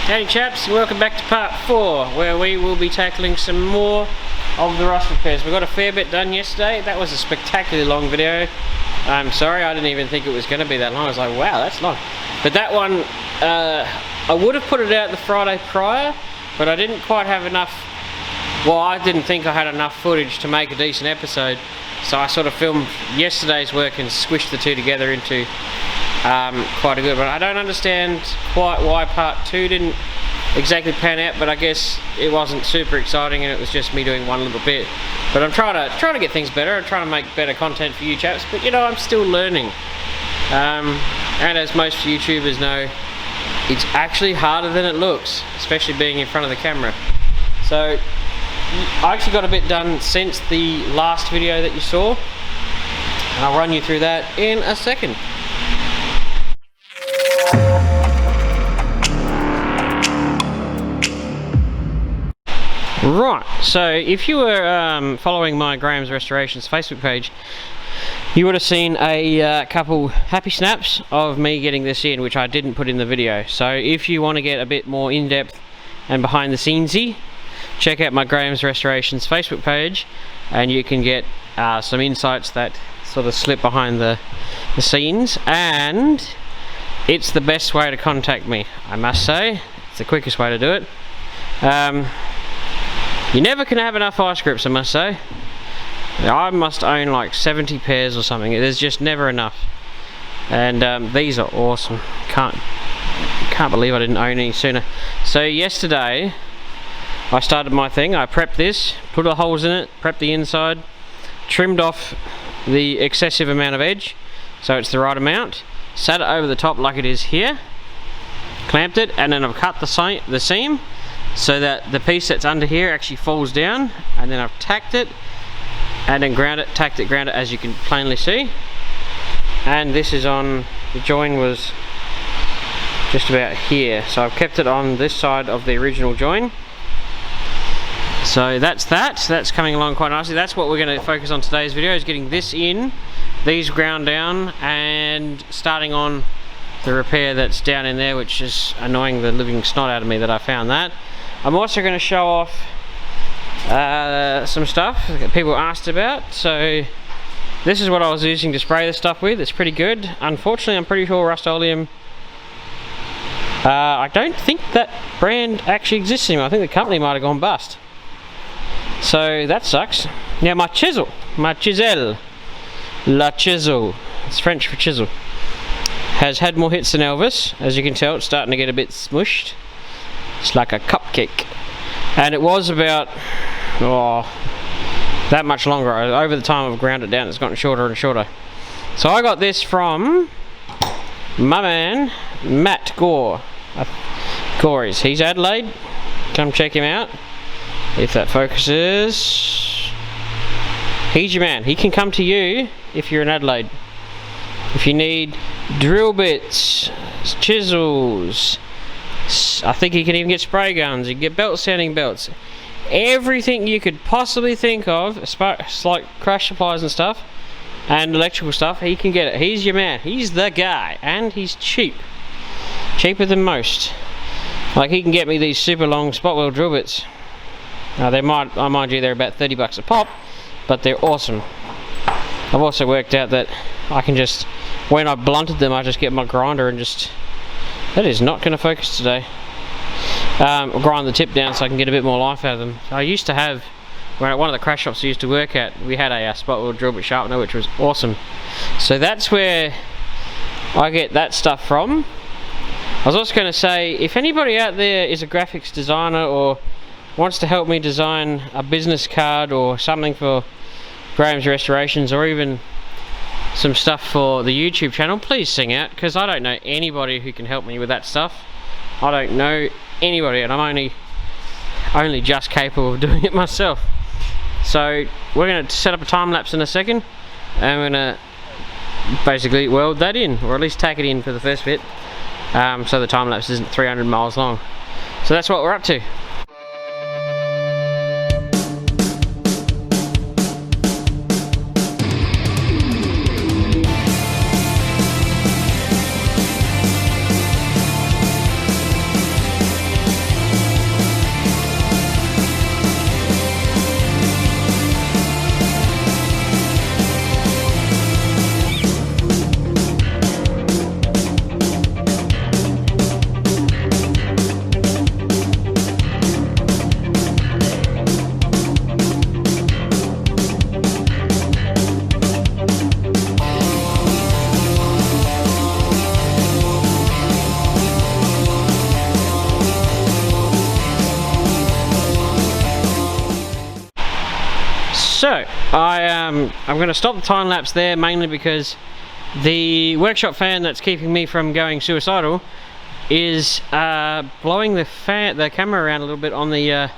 Howdy chaps, welcome back to part 4, where we will be tackling some more of the rust repairs. We got a fair bit done yesterday. That was a spectacularly long video. I'm sorry, I didn't even think it was going to be that long. I was like, wow, that's long. But that one, I would have put it out the Friday prior, but I didn't quite have enough. Well, I didn't think I had enough footage to make a decent episode, so I sort of filmed yesterday's work and squished the two together into quite a good one. I don't understand quite why part 2 didn't exactly pan out, but I guess it wasn't super exciting and it was just me doing one little bit. But I'm trying to get things better. I'm trying to make better content for you chaps, but you know, I'm still learning. And as most YouTubers know, it's actually harder than it looks, especially being in front of the camera. So I actually got a bit done since the last video that you saw, and I'll run you through that in a second. Right, so if you were following my Graham's Restorations Facebook page, you would have seen a couple happy snaps of me getting this in, which I didn't put in the video. So if you want to get a bit more in-depth and behind the scenesy, check out my Graham's Restorations Facebook page and you can get some insights that sort of slip behind the scenes, and it's the best way to contact me, I must say. It's the quickest way to do it. You never can have enough ice grips, I must say. I must own like 70 pairs or something. There's just never enough. And these are awesome. Can't believe I didn't own any sooner. So yesterday I started my thing. I prepped this, put the holes in it, prepped the inside, trimmed off the excessive amount of edge so it's the right amount, sat it over the top like it is here, clamped it, and then I've cut the seam so that the piece that's under here actually falls down, and then I've tacked it and then ground it, tacked it, ground it, as you can plainly see. And this is on, the join was just about here, so I've kept it on this side of the original join. So that's coming along quite nicely. That's what we're going to focus on today's video, is getting this in, these ground down, and starting on the repair that's down in there, which is annoying the living snot out of me that I found that. I'm also going to show off some stuff that people asked about. So this is what I was using to spray this stuff with. It's pretty good. Unfortunately, I'm pretty sure Rust-Oleum, I don't think that brand actually exists anymore. I think the company might have gone bust. So that sucks. Now my chisel, la chisel, it's French for chisel, has had more hits than Elvis. As you can tell, it's starting to get a bit smushed. It's like a cupcake. And it was about, that much longer. Over the time I've ground it down, it's gotten shorter and shorter. So I got this from my man, Matt Gore. Gories. He's Adelaide. Come check him out. If that focuses. He's your man. He can come to you if you're in Adelaide. If you need drill bits, chisels, I think you can even get spray guns, you can get belt sanding belts, everything you could possibly think of, like crash supplies and stuff, and electrical stuff, he can get it. He's your man. He's the guy, and he's cheap. Cheaper than most. Like, he can get me these super long spot weld drill bits. I mind you, they're about 30 bucks a pop, but they're awesome. I've also worked out that I can just, when I blunted them, I just get my grinder and just, that is not going to focus today, grind the tip down so I can get a bit more life out of them. I used to have, at one of the crash shops I used to work at, we had a spot weld drill bit sharpener, which was awesome. So that's where I get that stuff from. I was also going to say, if anybody out there is a graphics designer or wants to help me design a business card or something for Graham's Restorations, or even some stuff for the YouTube channel, please sing out, because I don't know anybody who can help me with that stuff. I don't know anybody, and I'm only just capable of doing it myself. So we're going to set up a time lapse in a second, and we're going to basically weld that in, or at least tack it in for the first bit, so the time lapse isn't 300 miles long. So that's what we're up to. So I'm going to stop the time lapse there, mainly because the workshop fan that's keeping me from going suicidal is blowing the camera around a little bit on the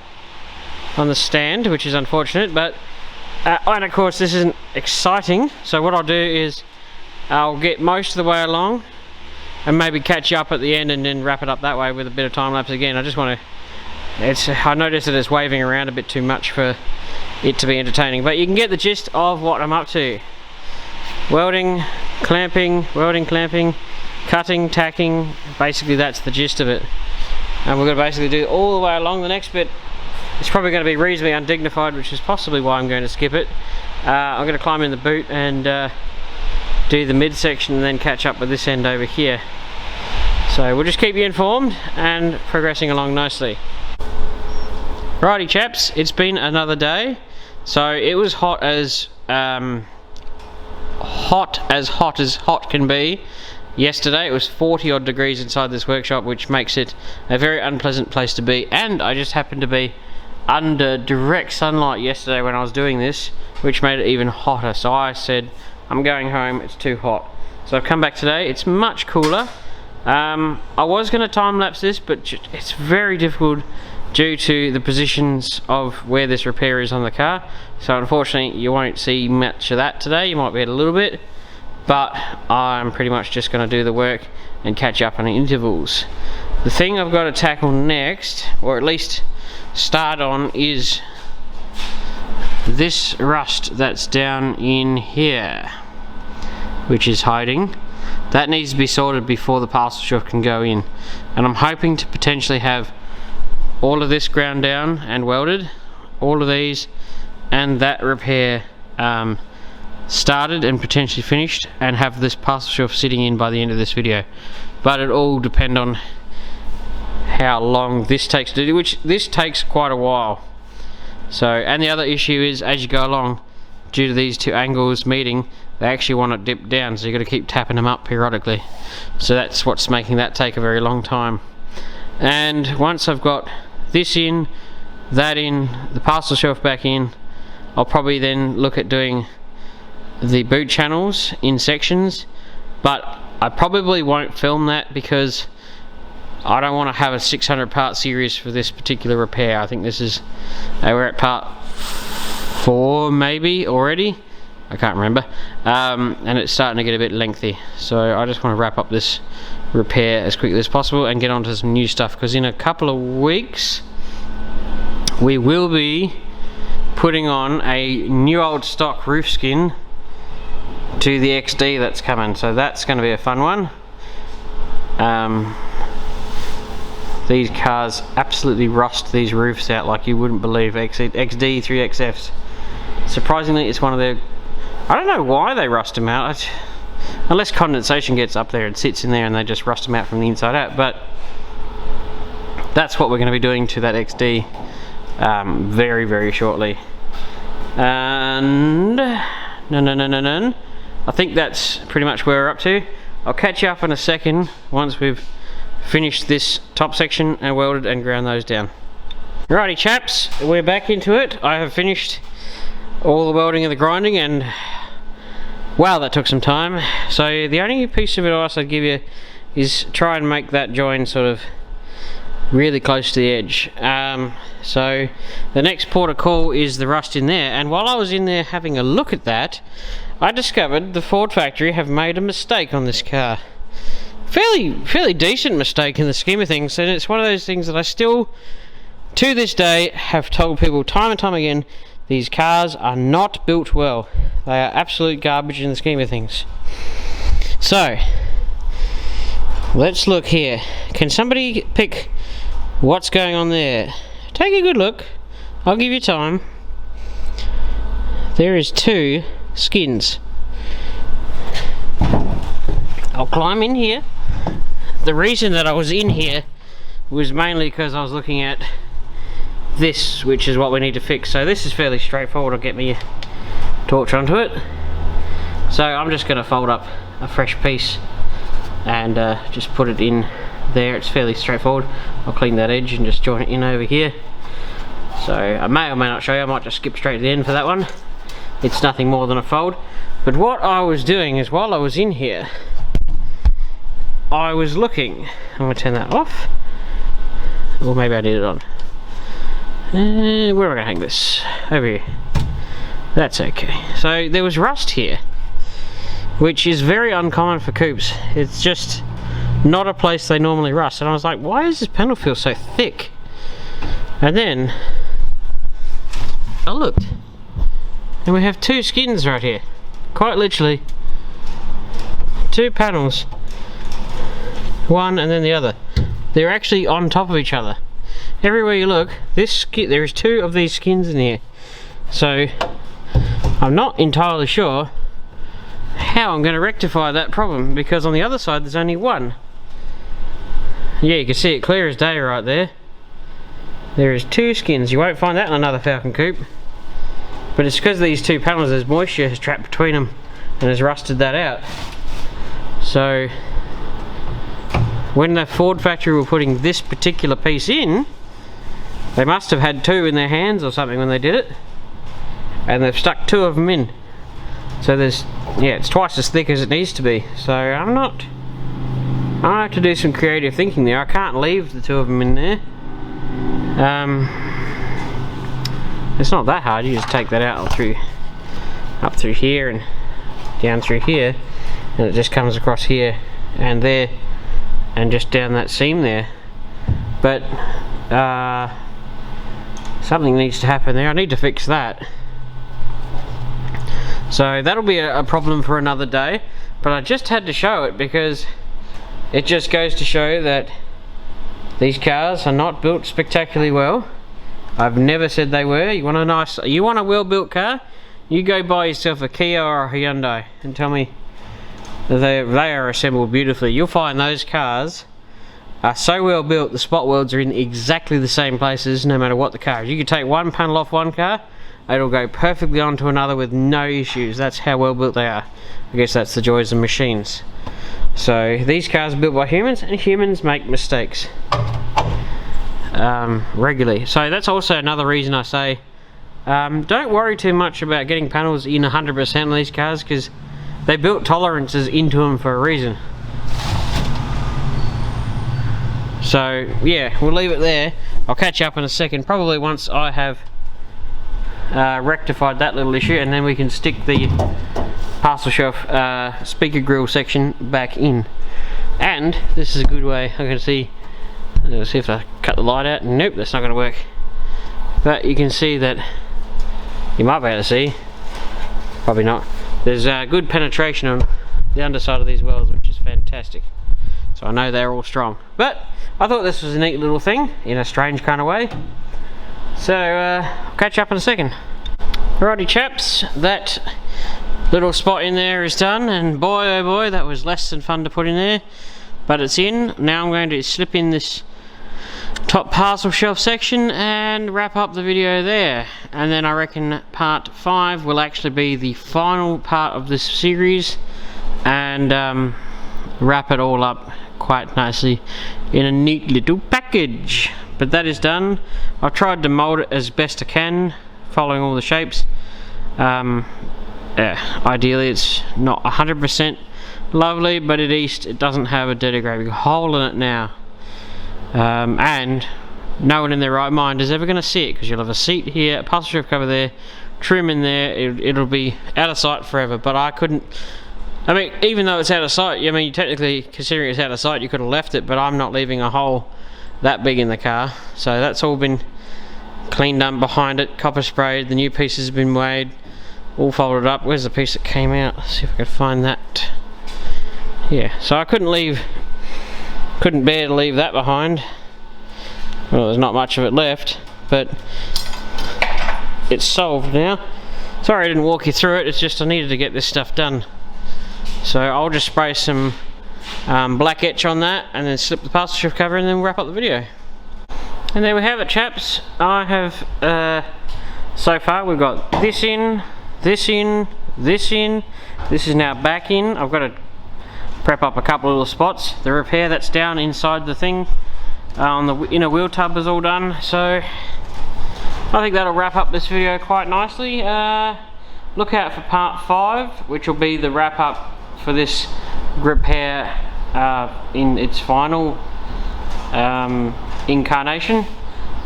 stand, which is unfortunate. But and of course this isn't exciting, so what I'll do is I'll get most of the way along and maybe catch you up at the end and then wrap it up that way with a bit of time lapse again. I just want to, I noticed that it's waving around a bit too much for it to be entertaining, but you can get the gist of what I'm up to. Welding, clamping, cutting, tacking, basically that's the gist of it. And we're going to basically do all the way along. The next bit is probably going to be reasonably undignified, which is possibly why I'm going to skip it. I'm going to climb in the boot and do the midsection and then catch up with this end over here. So we'll just keep you informed and progressing along nicely. Righty chaps, it's been another day. So it was hot as hot can be. Yesterday it was 40 odd degrees inside this workshop, which makes it a very unpleasant place to be, and I just happened to be under direct sunlight yesterday when I was doing this, which made it even hotter. So I said, I'm going home, it's too hot. So I've come back today, it's much cooler. I was going to time lapse this, but it's very difficult due to the positions of where this repair is on the car. So unfortunately you won't see much of that today. You might be at a little bit, but I'm pretty much just going to do the work and catch up on the intervals. The thing I've got to tackle next, or at least start on, is this rust that's down in here, which is hiding. That needs to be sorted before the parcel shelf can go in, and I'm hoping to potentially have all of this ground down and welded, all of these and that repair started and potentially finished, and have this parcel shelf sitting in by the end of this video. But it all depends on how long this takes to do, which this takes quite a while. So, and the other issue is, as you go along, due to these two angles meeting, they actually want to dip down, so you've got to keep tapping them up periodically. So that's what's making that take a very long time. And once I've got this in, that in, the parcel shelf back in, I'll probably then look at doing the boot channels in sections, but I probably won't film that because I don't want to have a 600 part series for this particular repair. I think this is, we're at part 4 maybe already, I can't remember, and it's starting to get a bit lengthy. So I just want to wrap up this repair as quickly as possible and get on to some new stuff, because in a couple of weeks we will be putting on a new old stock roof skin to the XD that's coming, so that's going to be a fun one. These cars absolutely rust these roofs out like you wouldn't believe. XD 3XFs, surprisingly it's one of their, I don't know why they rust them out, unless condensation gets up there and sits in there and they just rust them out from the inside out. But that's what we're going to be doing to that XD very, very shortly. And no, I think that's pretty much where we're up to. I'll catch you up in a second once we've finished this top section and welded and ground those down. Righty chaps, we're back into it. I have finished all the welding and the grinding, and wow, that took some time. So the only piece of advice I'd give you is try and make that join sort of really close to the edge. So the next port of call is the rust in there, and while I was in there having a look at that, I discovered the Ford factory have made a mistake on this car. Fairly decent mistake in the scheme of things, and it's one of those things that I still to this day have told people time and time again, these cars are not built well. They are absolute garbage in the scheme of things. So let's look here. Can somebody pick what's going on there? Take a good look. I'll give you time. There is 2 skins. I'll climb in here. The reason that I was in here was mainly because I was looking at this, which is what we need to fix. So this is fairly straightforward. I'll get me a torch onto it. So I'm just going to fold up a fresh piece and just put it in there. It's fairly straightforward. I'll clean that edge and just join it in over here. So I may or may not show you. I might just skip straight to the end for that one. it's nothing more than a fold. But what I was doing is, while I was in here, I was looking. I'm going to turn that off, or maybe I did it on. Where am I going to hang this? Over here. That's okay. So there was rust here, which is very uncommon for coupes. It's just not a place they normally rust. And I was like, why does this panel feel so thick? And then I looked, and we have two skins right here. Quite literally, two panels. One and then the other. They're actually on top of each other. Everywhere you look, there is two of these skins in here. So I'm not entirely sure how I'm going to rectify that problem, because on the other side there's only one. Yeah, you can see it clear as day right there. There is two skins. You won't find that in another Falcon coupe, but it's because these two panels, there's moisture has trapped between them and has rusted that out. So when the Ford factory were putting this particular piece in, they must have had two in their hands or something when they did it, and they've stuck two of them in. So there's, yeah, it's twice as thick as it needs to be. So I have to do some creative thinking there. I can't leave the two of them in there. It's not that hard. You just take that out up through here and down through here, and it just comes across here and there and just down that seam there. But something needs to happen there. I need to fix that. So that'll be a problem for another day, but I just had to show it because it just goes to show that these cars are not built spectacularly well. I've never said they were. You want a well-built car? You go buy yourself a Kia or a Hyundai and tell me that they are assembled beautifully. You'll find those cars are so well built, the spot welds are in exactly the same places no matter what the car is. You could take one panel off one car, it'll go perfectly onto another with no issues. That's how well built they are. I guess that's the joys of machines. So these cars are built by humans, and humans make mistakes regularly. So that's also another reason I say don't worry too much about getting panels in 100% on these cars, because they built tolerances into them for a reason. So yeah, we'll leave it there. I'll catch you up in a second, probably once I have rectified that little issue, and then we can stick the parcel shelf speaker grill section back in. And this is a good way. I'm going to see if I cut the light out. Nope, that's not going to work. But you can see that, you might be able to see, probably not, there's good penetration on the underside of these welds, which is fantastic. So I know they're all strong. But I thought this was a neat little thing in a strange kind of way. So I'll catch you up in a second. Alrighty chaps, that little spot in there is done, and boy oh boy, that was less than fun to put in there, but it's in. Now I'm going to slip in this top parcel shelf section and wrap up the video there, and then I reckon part 5 will actually be the final part of this series, and wrap it all up quite nicely in a neat little package. But that is done. I've tried to mold it as best I can, following all the shapes. Ideally it's not 100% lovely, but at least it doesn't have a dirty great big hole in it now. And no one in their right mind is ever going to see it, because you'll have a seat here, a parcel shelf cover there, trim in there, it'll be out of sight forever. But I couldn't, I mean, even though it's out of sight, I mean, technically considering it's out of sight, you could have left it, but I'm not leaving a hole that big in the car. So that's all been cleaned up behind it, copper sprayed, the new pieces have been made, all folded up. Where's the piece that came out? Let's see if I can find that. Yeah, so I couldn't bear to leave that behind. Well, there's not much of it left, but it's solved now. Sorry I didn't walk you through it, it's just I needed to get this stuff done. So I'll just spray some black etch on that, and then slip the parcel shelf cover, and then wrap up the video. And there we have it chaps. I have so far we've got this in, this in, this in, this is now back in. I've got to prep up a couple of little spots. The repair that's down inside the thing on the inner wheel tub is all done, so I think that'll wrap up this video quite nicely. look out for part 5, which will be the wrap up for this repair in its final incarnation.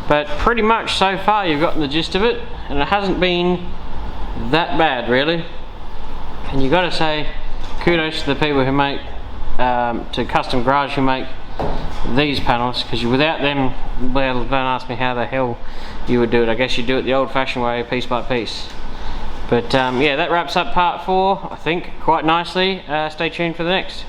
But pretty much so far you've gotten the gist of it, and it hasn't been that bad really. And you got to say kudos to the people who make to Custom Garage who make these panels, because without them, well, don't ask me how the hell you would do it. I guess you do it the old fashioned way, piece by piece. But yeah, that wraps up part 4, I think, quite nicely. Stay tuned for the next.